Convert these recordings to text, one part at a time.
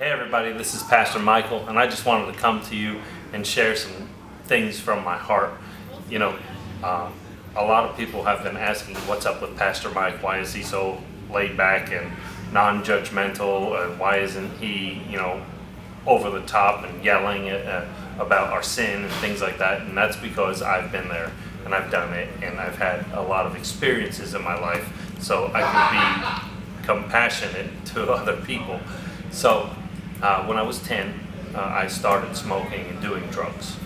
Hey everybody, this is Pastor Michael, and I just wanted to come to you and share some things from my heart. You know, a lot of people have been asking, what's up with Pastor Mike? Why is he so laid back and non-judgmental, and why isn't he, over the top and yelling about our sin and things like that? And that's because I've been there and I've done it, and I've had a lot of experiences in my life, so I can be compassionate to other people. So when I was 10, I started smoking and doing drugs.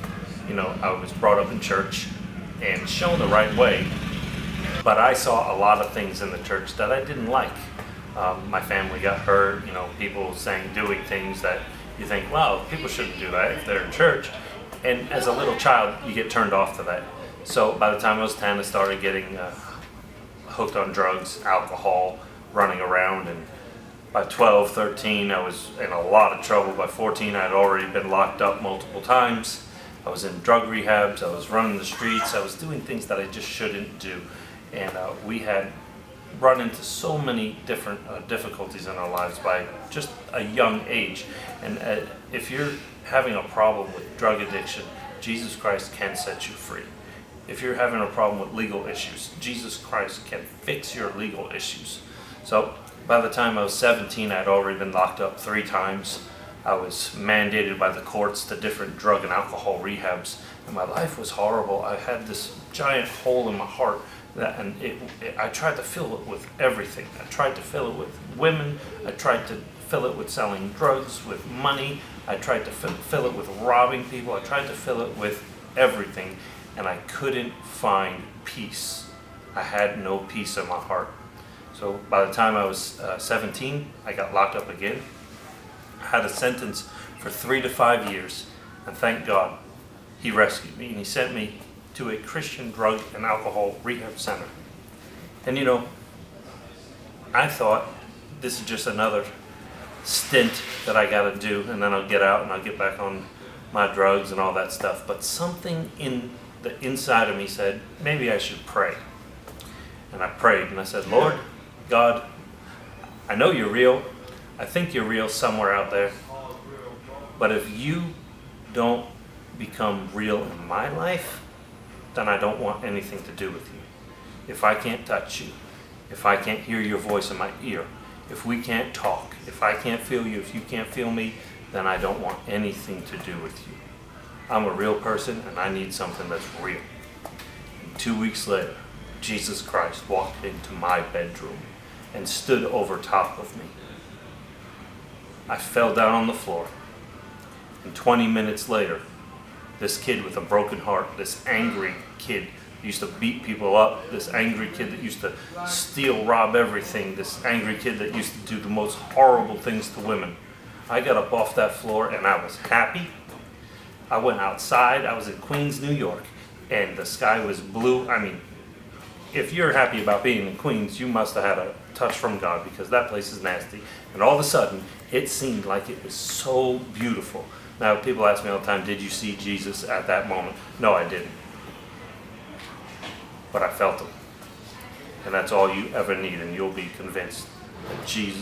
I was brought up in church and shown the right way, but I saw a lot of things in the church that I didn't like. My family got hurt, people doing things that you think, wow, people shouldn't do that if they're in church. And as a little child, you get turned off to that. So by the time I was 10, I started getting hooked on drugs, alcohol, running around, and by 12, 13, I was in a lot of trouble. By 14, I had already been locked up multiple times. I was in drug rehabs, I was running the streets, I was doing things that I just shouldn't do. And we had run into so many different difficulties in our lives by just a young age. And if you're having a problem with drug addiction, Jesus Christ can set you free. If you're having a problem with legal issues, Jesus Christ can fix your legal issues. So by the time I was 17, I had already been locked up 3 times. I was mandated by the courts to different drug and alcohol rehabs, and my life was horrible. I had this giant hole in my heart, I tried to fill it with everything. I tried to fill it with women. I tried to fill it with selling drugs, with money. I tried to fill it with robbing people. I tried to fill it with everything, and I couldn't find peace. I had no peace in my heart. So by the time I was 17, I got locked up again. I had a sentence for 3 to 5 years, and thank God he rescued me, and he sent me to a Christian drug and alcohol rehab center. And I thought this is just another stint that I got to do, and then I'll get out and I'll get back on my drugs and all that stuff. But something in the inside of me said, maybe I should pray. And I prayed and I said, Lord God, I know you're real. I think you're real somewhere out there. But if you don't become real in my life, then I don't want anything to do with you. If I can't touch you, if I can't hear your voice in my ear, if we can't talk, if I can't feel you, if you can't feel me, then I don't want anything to do with you. I'm a real person and I need something that's real. And 2 weeks later, Jesus Christ walked into my bedroom and stood over top of me. I fell down on the floor, and 20 minutes later, this kid with a broken heart, this angry kid who used to beat people up, this angry kid that used to steal, rob everything, this angry kid that used to do the most horrible things to women. I got up off that floor and I was happy. I went outside. I was in Queens, New York, and the sky was blue. I mean, if you're happy about being in Queens, you must have had a touch from God, because that place is nasty. And all of a sudden, it seemed like it was so beautiful. Now, people ask me all the time, did you see Jesus at that moment? No, I didn't. But I felt him. And that's all you ever need, and you'll be convinced that Jesus